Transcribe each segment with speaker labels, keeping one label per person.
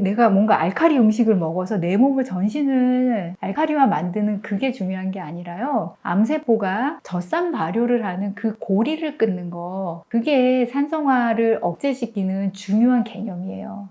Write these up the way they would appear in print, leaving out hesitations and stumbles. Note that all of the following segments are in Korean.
Speaker 1: 내가 뭔가 알칼리 음식을 먹어서 내 몸을 전신을 알칼리화 만드는 그게 중요한 게 아니라요. 암세포가 젖산 발효를 하는 그 고리를 끊는 거, 그게 산성화를 억제시키는 중요한 개념이에요.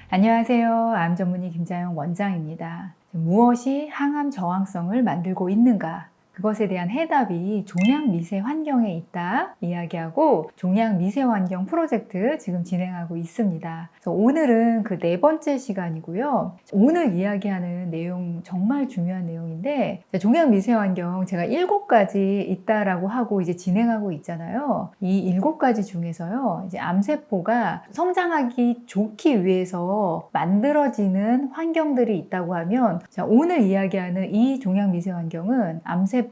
Speaker 1: 안녕하세요. 암 전문의 김자영 원장입니다. 무엇이 항암 저항성을 만들고 있는가? 그것에 대한 해답이 종양 미세 환경에 있다 이야기하고, 종양 미세 환경 프로젝트 지금 진행하고 있습니다. 그래서 오늘은 그 4번째 시간이고요. 오늘 이야기하는 내용 정말 중요한 내용인데, 종양 미세 환경 제가 7가지 있다라고 하고 이제 진행하고 있잖아요. 이 7가지 중에서요, 이제 암세포가 성장하기 좋기 위해서 만들어지는 환경들이 있다고 하면, 자, 오늘 이야기하는 이 종양 미세 환경은 암세포의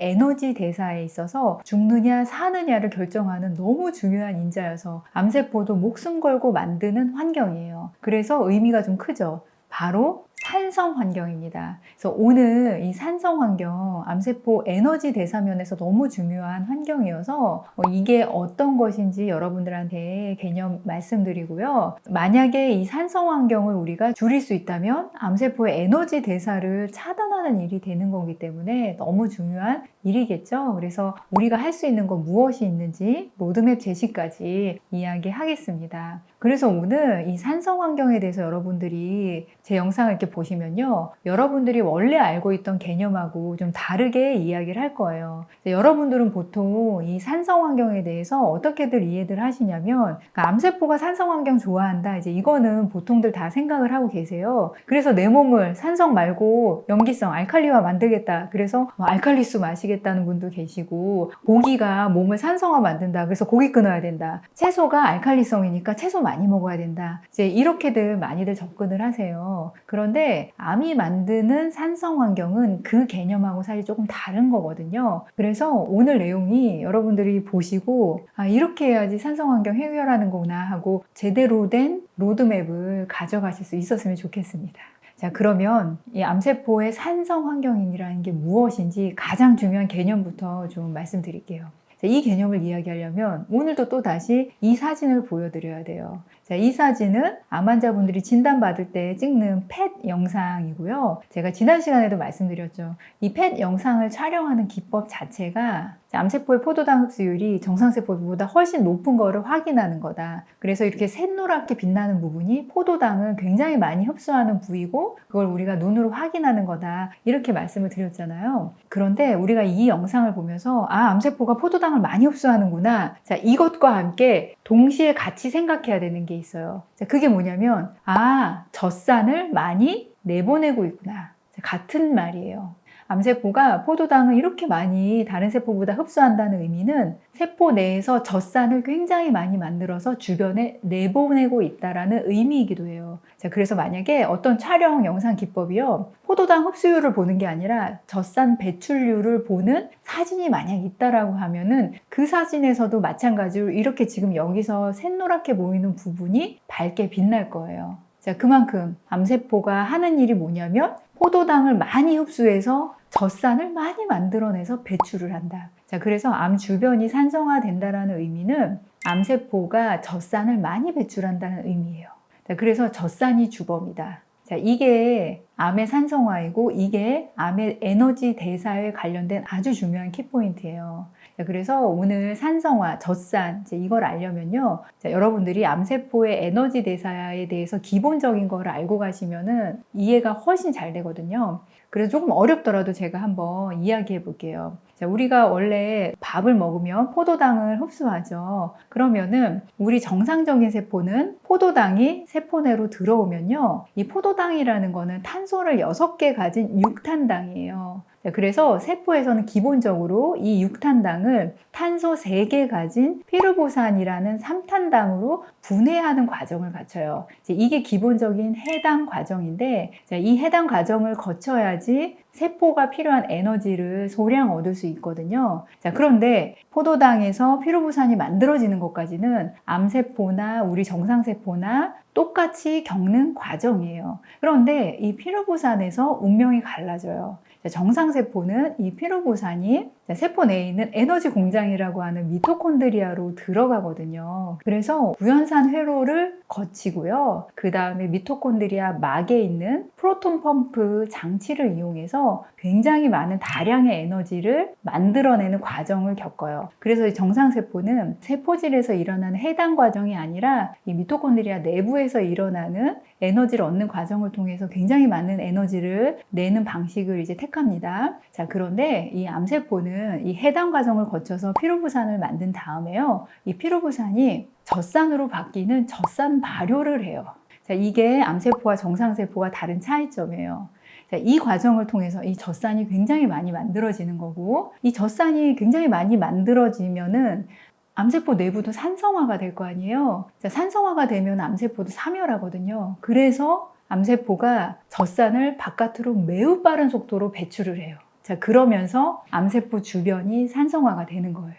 Speaker 1: 에너지 대사에 있어서 죽느냐 사느냐를 결정하는 너무 중요한 인자여서 암세포도 목숨 걸고 만드는 환경이에요. 그래서 의미가 좀 크죠. 바로 산성 환경입니다. 그래서 오늘 이 산성 환경, 암세포 에너지 대사면에서 너무 중요한 환경이어서 이게 어떤 것인지 여러분들한테 개념 말씀드리고요. 만약에 이 산성 환경을 우리가 줄일 수 있다면 암세포의 에너지 대사를 차단하는 일이 되는 거기 때문에 너무 중요한 일이겠죠. 그래서 우리가 할 수 있는 건 무엇이 있는지 로드맵 제시까지 이야기하겠습니다. 그래서 오늘 이 산성 환경에 대해서 여러분들이 제 영상을 이렇게 보시면요, 여러분들이 원래 알고 있던 개념하고 좀 다르게 이야기를 할 거예요. 여러분들은 보통 이 산성 환경에 대해서 어떻게들 이해들 하시냐면, 그러니까 암세포가 산성 환경 좋아한다, 이제 이거는 보통들 다 생각을 하고 계세요. 그래서 내 몸을 산성 말고 염기성 알칼리화 만들겠다, 그래서 알칼리수 마시겠다는 분도 계시고, 고기가 몸을 산성화 만든다, 그래서 고기 끊어야 된다, 채소가 알칼리성이니까 채소 많이 먹어야 된다, 이제 이렇게들 많이들 접근을 하세요. 그런데 암이 만드는 산성 환경은 그 개념하고 사실 조금 다른 거거든요. 그래서 오늘 내용이 여러분들이 보시고, 아, 이렇게 해야지 산성 환경 해결하는 거구나 하고 제대로 된 로드맵을 가져가실 수 있었으면 좋겠습니다. 자, 그러면 이 암세포의 산성 환경이라는 게 무엇인지 가장 중요한 개념부터 좀 말씀드릴게요. 자, 이 개념을 이야기하려면 오늘도 또 다시 이 사진을 보여드려야 돼요. 자, 이 사진은 암 환자분들이 진단받을 때 찍는 펫 영상이고요. 제가 지난 시간에도 말씀드렸죠. 이 펫 영상을 촬영하는 기법 자체가 암세포의 포도당 흡수율이 정상세포보다 훨씬 높은 거를 확인하는 거다. 그래서 이렇게 샛노랗게 빛나는 부분이 포도당을 굉장히 많이 흡수하는 부위고, 그걸 우리가 눈으로 확인하는 거다, 이렇게 말씀을 드렸잖아요. 그런데 우리가 이 영상을 보면서 아, 암세포가 포도당을 많이 흡수하는구나. 자, 이것과 함께 동시에 같이 생각해야 되는 게 있어요. 자, 그게 뭐냐면, 아, 젖산을 많이 내보내고 있구나. 자, 같은 말이에요. 암세포가 포도당을 이렇게 많이 다른 세포보다 흡수한다는 의미는 세포 내에서 젖산을 굉장히 많이 만들어서 주변에 내보내고 있다는 의미이기도 해요. 자, 그래서 만약에 어떤 촬영 영상 기법이요, 포도당 흡수율을 보는 게 아니라 젖산 배출률을 보는 사진이 만약 있다라고 하면은 그 사진에서도 마찬가지로 이렇게 지금 여기서 샛노랗게 보이는 부분이 밝게 빛날 거예요. 자, 그만큼 암세포가 하는 일이 뭐냐면 포도당을 많이 흡수해서 젖산을 많이 만들어내서 배출을 한다. 자, 그래서 암 주변이 산성화된다라는 의미는 암세포가 젖산을 많이 배출한다는 의미예요. 자, 그래서 젖산이 주범이다. 자, 이게 암의 산성화이고 이게 암의 에너지 대사에 관련된 아주 중요한 키포인트예요. 자, 그래서 오늘 산성화, 젖산, 이걸 알려면요, 자, 여러분들이 암세포의 에너지 대사에 대해서 기본적인 거를 알고 가시면은 이해가 훨씬 잘 되거든요. 그래서 조금 어렵더라도 제가 한번 이야기해 볼게요. 자, 우리가 원래 밥을 먹으면 포도당을 흡수하죠. 그러면은 우리 정상적인 세포는 포도당이 세포 내로 들어오면요, 이 포도당이라는 거는 탄소를 6개 가진 육탄당이에요. 그래서 세포에서는 기본적으로 이 6탄당을 탄소 3개 가진 피르보산이라는 3탄당으로 분해하는 과정을 거쳐요. 이게 기본적인 해당 과정인데, 이 해당 과정을 거쳐야지 세포가 필요한 에너지를 소량 얻을 수 있거든요. 자, 그런데 포도당에서 피르보산이 만들어지는 것까지는 암세포나 우리 정상세포나 똑같이 겪는 과정이에요. 그런데 이 피르보산에서 운명이 갈라져요. 정상세포는 이 피로부산이 세포 내에 있는 에너지 공장이라고 하는 미토콘드리아로 들어가거든요. 그래서 구연산 회로를 거치고요. 그 다음에 미토콘드리아 막에 있는 프로톤 펌프 장치를 이용해서 굉장히 많은 다량의 에너지를 만들어내는 과정을 겪어요. 그래서 이 정상세포는 세포질에서 일어나는 해당 과정이 아니라 이 미토콘드리아 내부에서 일어나는 에너지를 얻는 과정을 통해서 굉장히 많은 에너지를 내는 방식을 이제 택합니다. 자, 그런데 이 암세포는 이 해당 과정을 거쳐서 피로부산을 만든 다음에요. 이 피로부산이 젖산으로 바뀌는 젖산 발효를 해요. 자, 이게 암세포와 정상세포가 다른 차이점이에요. 자, 이 과정을 통해서 이 젖산이 굉장히 많이 만들어지는 거고, 이 젖산이 굉장히 많이 만들어지면은 암세포 내부도 산성화가 될 거 아니에요. 자, 산성화가 되면 암세포도 사멸하거든요. 그래서 암세포가 젖산을 바깥으로 매우 빠른 속도로 배출을 해요. 자, 그러면서 암세포 주변이 산성화가 되는 거예요.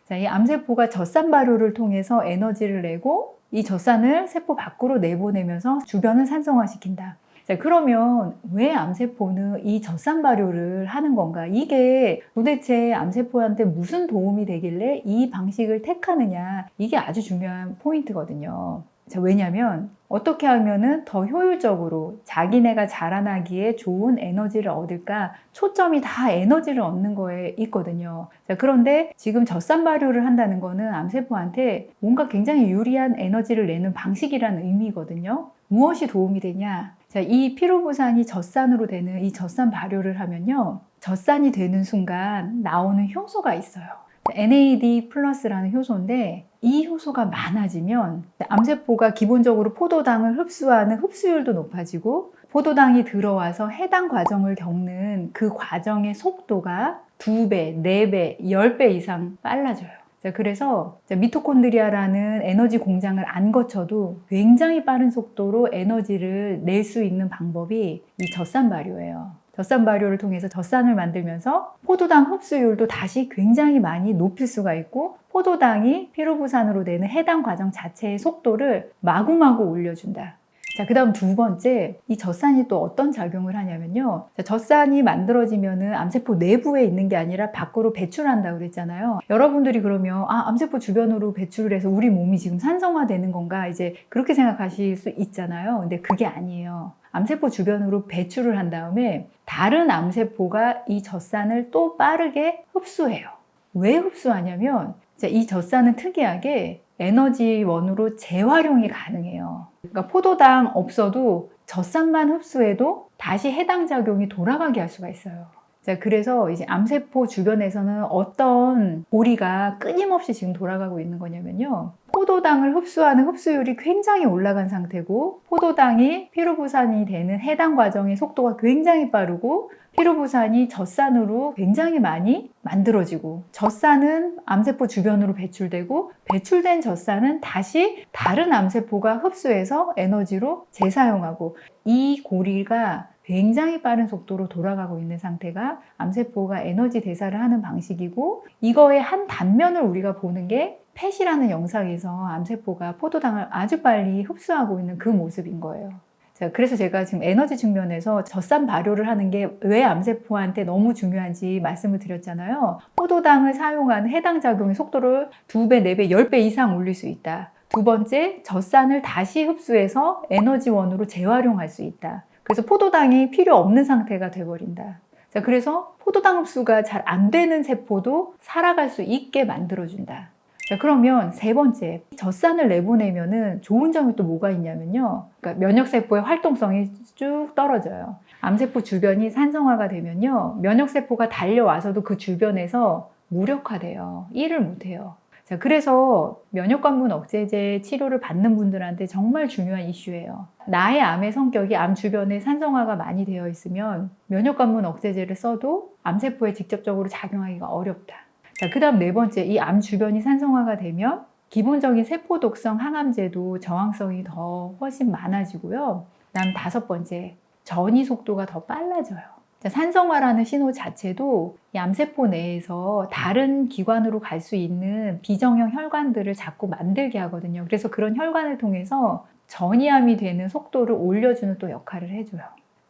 Speaker 1: 자, 이 암세포가 젖산 발효를 통해서 에너지를 내고 이 젖산을 세포 밖으로 내보내면서 주변을 산성화시킨다. 자, 그러면 왜 암세포는 이 젖산 발효를 하는 건가? 이게 도대체 암세포한테 무슨 도움이 되길래 이 방식을 택하느냐? 이게 아주 중요한 포인트거든요. 자, 왜냐하면 어떻게 하면은 더 효율적으로 자기네가 자라나기에 좋은 에너지를 얻을까? 초점이 다 에너지를 얻는 거에 있거든요. 자, 그런데 지금 젖산 발효를 한다는 거는 암세포한테 뭔가 굉장히 유리한 에너지를 내는 방식이라는 의미거든요. 무엇이 도움이 되냐? 자, 이 피로부산이 젖산으로 되는 이 젖산 발효를 하면요. 젖산이 되는 순간 나오는 효소가 있어요. NAD 플러스라는 효소인데 이 효소가 많아지면 암세포가 기본적으로 포도당을 흡수하는 흡수율도 높아지고 포도당이 들어와서 해당 과정을 겪는 그 과정의 속도가 2배, 4배, 10배 이상 빨라져요. 자, 그래서 미토콘드리아라는 에너지 공장을 안 거쳐도 굉장히 빠른 속도로 에너지를 낼 수 있는 방법이 이 젖산 발효예요. 젖산 발효를 통해서 젖산을 만들면서 포도당 흡수율도 다시 굉장히 많이 높일 수가 있고 포도당이 피로부산으로 되는 해당 과정 자체의 속도를 마구마구 올려준다. 자, 그 다음 두 번째, 이 젖산이 또 어떤 작용을 하냐면요. 자, 젖산이 만들어지면은 암세포 내부에 있는 게 아니라 밖으로 배출한다고 그랬잖아요. 여러분들이 그러면, 암세포 주변으로 배출을 해서 우리 몸이 지금 산성화되는 건가? 이제 그렇게 생각하실 수 있잖아요. 근데 그게 아니에요. 암세포 주변으로 배출을 한 다음에 다른 암세포가 이 젖산을 또 빠르게 흡수해요. 왜 흡수하냐면, 이 젖산은 특이하게 에너지원으로 재활용이 가능해요. 그러니까 포도당 없어도 젖산만 흡수해도 다시 해당 작용이 돌아가게 할 수가 있어요. 자, 그래서 이제 암세포 주변에서는 어떤 고리가 끊임없이 지금 돌아가고 있는 거냐면요. 포도당을 흡수하는 흡수율이 굉장히 올라간 상태고 포도당이 피로부산이 되는 해당 과정의 속도가 굉장히 빠르고 피로부산이 젖산으로 굉장히 많이 만들어지고 젖산은 암세포 주변으로 배출되고 배출된 젖산은 다시 다른 암세포가 흡수해서 에너지로 재사용하고 이 고리가 굉장히 빠른 속도로 돌아가고 있는 상태가 암세포가 에너지 대사를 하는 방식이고 이거의 한 단면을 우리가 보는 게 펫이라는 영상에서 암세포가 포도당을 아주 빨리 흡수하고 있는 그 모습인 거예요. 자, 그래서 제가 지금 에너지 측면에서 젖산 발효를 하는 게 왜 암세포한테 너무 중요한지 말씀을 드렸잖아요. 포도당을 사용하는 해당 작용의 속도를 2배, 4배, 10배 이상 올릴 수 있다. 두 번째, 젖산을 다시 흡수해서 에너지원으로 재활용할 수 있다. 그래서 포도당이 필요 없는 상태가 돼버린다. 자, 그래서 포도당 흡수가 잘 안 되는 세포도 살아갈 수 있게 만들어준다. 자, 그러면 세 번째, 젖산을 내보내면은 좋은 점이 또 뭐가 있냐면요. 그러니까 면역세포의 활동성이 쭉 떨어져요. 암세포 주변이 산성화가 되면요. 면역세포가 달려와서도 그 주변에서 무력화돼요. 일을 못해요. 자, 그래서 면역관문 억제제 치료를 받는 분들한테 정말 중요한 이슈예요. 나의 암의 성격이 암 주변에 산성화가 많이 되어 있으면 면역관문 억제제를 써도 암세포에 직접적으로 작용하기가 어렵다. 자, 그 다음 네 번째, 이 암 주변이 산성화가 되면 기본적인 세포 독성 항암제도 저항성이 더 훨씬 많아지고요. 그 다음 다섯 번째, 전이 속도가 더 빨라져요. 자, 산성화라는 신호 자체도 이 암세포 내에서 다른 기관으로 갈 수 있는 비정형 혈관들을 자꾸 만들게 하거든요. 그래서 그런 혈관을 통해서 전이암이 되는 속도를 올려주는 또 역할을 해줘요.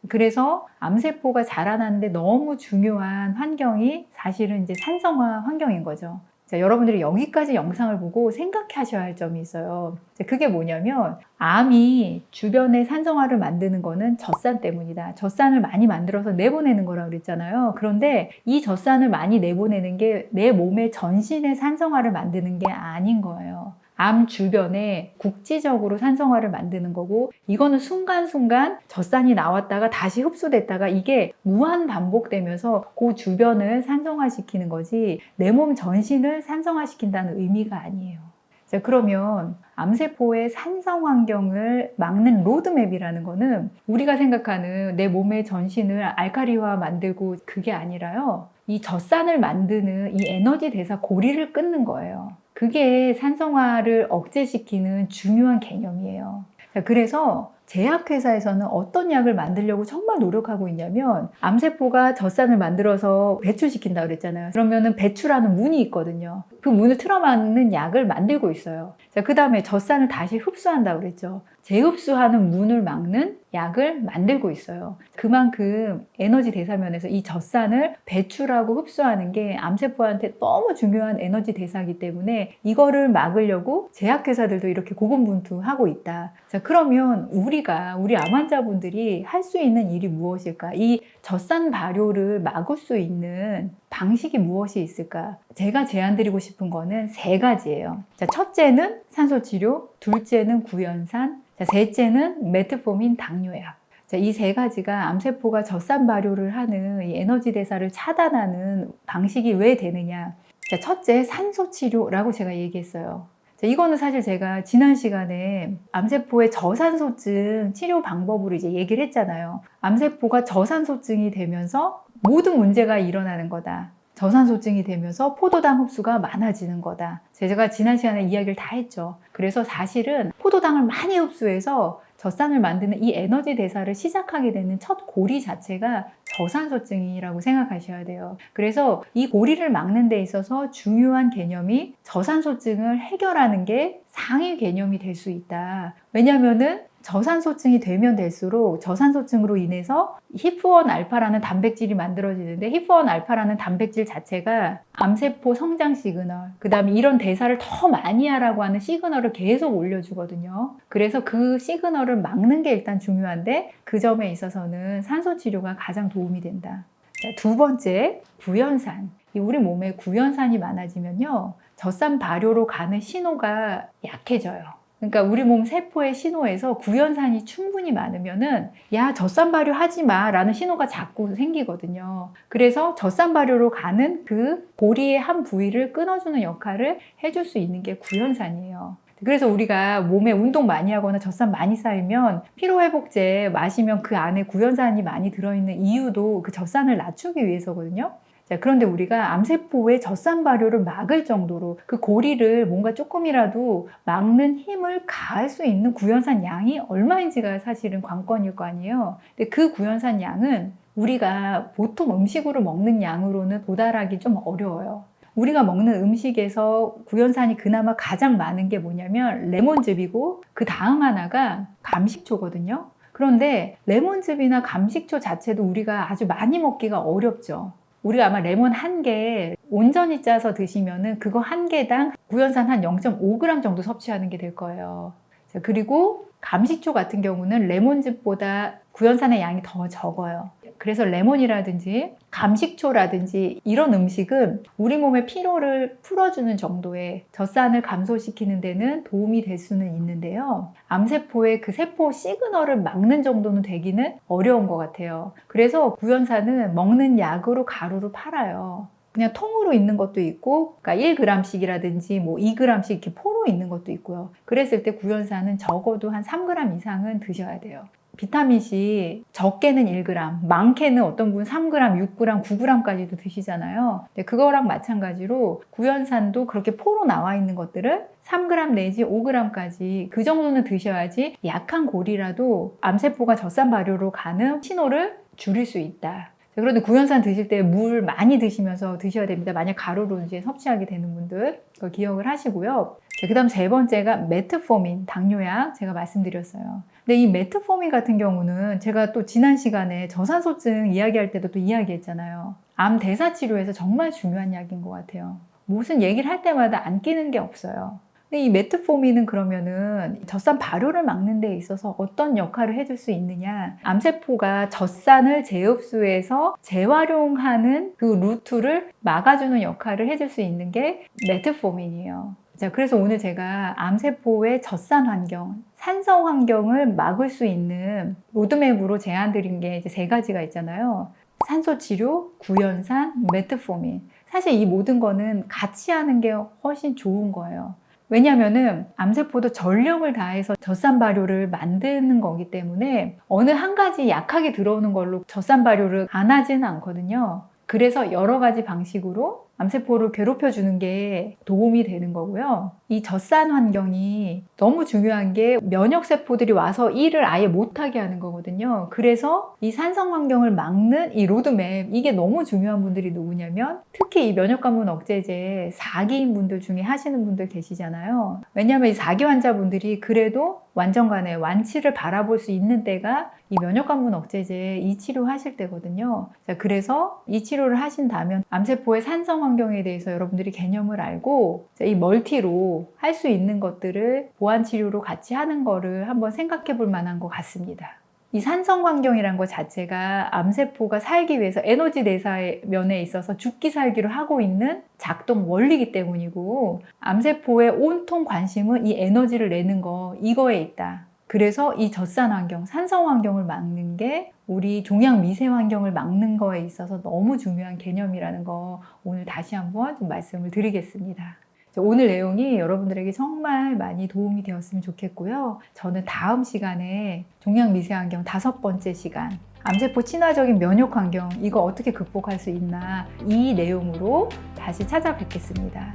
Speaker 1: 그래서 암세포가 자라나는데 너무 중요한 환경이 사실은 이제 산성화 환경인 거죠. 자, 여러분들이 여기까지 영상을 보고 생각하셔야 할 점이 있어요. 자, 그게 뭐냐면 암이 주변에 산성화를 만드는 거는 젖산 때문이다. 젖산을 많이 만들어서 내보내는 거라고 그랬잖아요. 그런데 이 젖산을 많이 내보내는 게 내 몸의 전신의 산성화를 만드는 게 아닌 거예요. 암 주변에 국지적으로 산성화를 만드는 거고, 이거는 순간순간 젖산이 나왔다가 다시 흡수됐다가 이게 무한 반복되면서 그 주변을 산성화시키는 거지 내 몸 전신을 산성화시킨다는 의미가 아니에요. 자, 그러면 암세포의 산성 환경을 막는 로드맵이라는 거는 우리가 생각하는 내 몸의 전신을 알카리화 만들고 그게 아니라요. 이 젖산을 만드는 이 에너지 대사 고리를 끊는 거예요. 그게 산성화를 억제시키는 중요한 개념이에요. 자, 그래서 제약회사에서는 어떤 약을 만들려고 정말 노력하고 있냐면 암세포가 젖산을 만들어서 배출시킨다 그랬잖아요. 그러면은 배출하는 문이 있거든요. 그 문을 틀어막는 약을 만들고 있어요. 자, 그 다음에 젖산을 다시 흡수한다 그랬죠. 재흡수하는 문을 막는 약을 만들고 있어요. 그만큼 에너지 대사면에서 이 젖산을 배출하고 흡수하는 게 암세포한테 너무 중요한 에너지 대사이기 때문에 이거를 막으려고 제약회사들도 이렇게 고군분투하고 있다. 자, 그러면 우리 암 환자분들이 할 수 있는 일이 무엇일까? 이 젖산 발효를 막을 수 있는 방식이 무엇이 있을까? 제가 제안드리고 싶은 거는 3가지예요. 자, 첫째는 산소치료, 둘째는 구연산, 자, 셋째는 메트포민 당뇨약. 자, 이 3가지가 암세포가 젖산 발효를 하는 이 에너지 대사를 차단하는 방식이 왜 되느냐? 자, 첫째, 산소치료라고 제가 얘기했어요. 자, 이거는 사실 제가 지난 시간에 암세포의 저산소증 치료 방법으로 이제 얘기를 했잖아요. 암세포가 저산소증이 되면서 모든 문제가 일어나는 거다. 저산소증이 되면서 포도당 흡수가 많아지는 거다. 제가 지난 시간에 이야기를 다 했죠. 그래서 사실은 포도당을 많이 흡수해서 젖산을 만드는 이 에너지 대사를 시작하게 되는 첫 고리 자체가 저산소증이라고 생각하셔야 돼요. 그래서 이 고리를 막는 데 있어서 중요한 개념이 저산소증을 해결하는 게 상위 개념이 될 수 있다. 왜냐면은 저산소증이 되면 될수록 저산소증으로 인해서 히프1 알파라는 단백질이 만들어지는데 히프1 알파라는 단백질 자체가 암세포 성장 시그널, 그 다음에 이런 대사를 더 많이 하라고 하는 시그널을 계속 올려주거든요. 그래서 그 시그널을 막는 게 일단 중요한데 그 점에 있어서는 산소치료가 가장 도움이 된다. 자, 2번째, 구연산. 우리 몸에 구연산이 많아지면요, 젖산 발효로 가는 신호가 약해져요. 그러니까 우리 몸 세포의 신호에서 구연산이 충분히 많으면은 야, 젖산 발효하지 마 라는 신호가 자꾸 생기거든요. 그래서 젖산 발효로 가는 그 고리의 한 부위를 끊어주는 역할을 해줄 수 있는 게 구연산이에요. 그래서 우리가 몸에 운동 많이 하거나 젖산 많이 쌓이면 피로회복제 마시면 그 안에 구연산이 많이 들어있는 이유도 그 젖산을 낮추기 위해서거든요. 자, 그런데 우리가 암세포의 젖산 발효를 막을 정도로 그 고리를 뭔가 조금이라도 막는 힘을 가할 수 있는 구연산 양이 얼마인지가 사실은 관건일 거 아니에요. 근데 그 구연산 양은 우리가 보통 음식으로 먹는 양으로는 도달하기 좀 어려워요. 우리가 먹는 음식에서 구연산이 그나마 가장 많은 게 뭐냐면 레몬즙이고 그 다음 하나가 감식초거든요. 그런데 레몬즙이나 감식초 자체도 우리가 아주 많이 먹기가 어렵죠. 우리가 아마 레몬 1개 온전히 짜서 드시면은 그거 1개당 구연산 한 0.5g 정도 섭취하는 게 될 거예요. 자, 그리고 감식초 같은 경우는 레몬즙보다 구연산의 양이 더 적어요. 그래서 레몬이라든지 감식초라든지 이런 음식은 우리 몸의 피로를 풀어주는 정도의 젖산을 감소시키는 데는 도움이 될 수는 있는데요. 암세포의 그 세포 시그널을 막는 정도는 되기는 어려운 것 같아요. 그래서 구연산은 먹는 약으로 가루로 팔아요. 그냥 통으로 있는 것도 있고, 그러니까 1g씩이라든지 뭐 2g씩 이렇게 포로 있는 것도 있고요. 그랬을 때 구연산은 적어도 한 3g 이상은 드셔야 돼요. 비타민C 적게는 1g, 많게는 어떤 분은 3g, 6g, 9g까지도 드시잖아요. 그거랑 마찬가지로 구연산도 그렇게 포로 나와 있는 것들을 3g 내지 5g까지 그 정도는 드셔야지 약한 고리라도 암세포가 젖산 발효로 가는 신호를 줄일 수 있다. 그런데 구연산 드실 때 물 많이 드시면서 드셔야 됩니다. 만약 가루로 이제 섭취하게 되는 분들 그거 기억을 하시고요. 그 다음 3번째가 메트포민 당뇨약 제가 말씀드렸어요. 근데 이 메트포민 같은 경우는 제가 또 지난 시간에 저산소증 이야기할 때도 또 이야기했잖아요. 암 대사 치료에서 정말 중요한 약인 것 같아요. 무슨 얘기를 할 때마다 안 끼는 게 없어요. 근데 이 메트포민은 그러면은 젖산 발효를 막는 데 있어서 어떤 역할을 해줄 수 있느냐? 암세포가 젖산을 재흡수해서 재활용하는 그 루트를 막아주는 역할을 해줄 수 있는 게 메트포민이에요. 자, 그래서 오늘 제가 암세포의 젖산 환경, 산성 환경을 막을 수 있는 로드맵으로 제안드린 게 이제 3가지가 있잖아요. 산소 치료, 구연산, 메트포민. 사실 이 모든 거는 같이 하는 게 훨씬 좋은 거예요. 왜냐면은 암세포도 전력을 다해서 젖산 발효를 만드는 거기 때문에 어느 한 가지 약하게 들어오는 걸로 젖산 발효를 안 하지는 않거든요. 그래서 여러 가지 방식으로 암세포를 괴롭혀 주는 게 도움이 되는 거고요. 이 젖산 환경이 너무 중요한 게 면역세포들이 와서 일을 아예 못하게 하는 거거든요. 그래서 이 산성 환경을 막는 이 로드맵, 이게 너무 중요한 분들이 누구냐면 특히 이 면역관문 억제제 4기인 분들 중에 하시는 분들 계시잖아요. 왜냐하면 이 4기 환자분들이 그래도 완전간에 완치를 바라볼 수 있는 때가 이 면역관문 억제제 이 치료하실 때거든요. 자, 그래서 이 치료를 하신다면 암세포의 산성 환경에 대해서 여러분들이 개념을 알고 이 멀티로 할 수 있는 것들을 보완 치료로 같이 하는 거를 한번 생각해 볼 만한 것 같습니다. 이 산성 환경이란 것 자체가 암세포가 살기 위해서 에너지 대사의 면에 있어서 죽기 살기를 하고 있는 작동 원리이기 때문이고, 암세포의 온통 관심은 이 에너지를 내는 거, 이거에 있다. 그래서 이 젖산 환경, 산성 환경을 막는 게 우리 종양 미세 환경을 막는 거에 있어서 너무 중요한 개념이라는 거 오늘 다시 한번 좀 말씀을 드리겠습니다. 오늘 내용이 여러분들에게 정말 많이 도움이 되었으면 좋겠고요. 저는 다음 시간에 종양 미세 환경 5번째 시간, 암세포 친화적인 면역 환경, 이거 어떻게 극복할 수 있나, 이 내용으로 다시 찾아뵙겠습니다.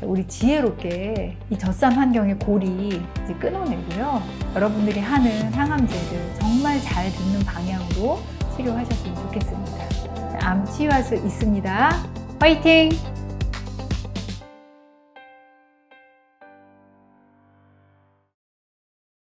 Speaker 1: 우리 지혜롭게 이 젖산 환경의 고리 이제 끊어내고요. 여러분들이 하는 항암제들 정말 잘 듣는 방향으로 치료하셨으면 좋겠습니다. 암 치유할 수 있습니다. 화이팅!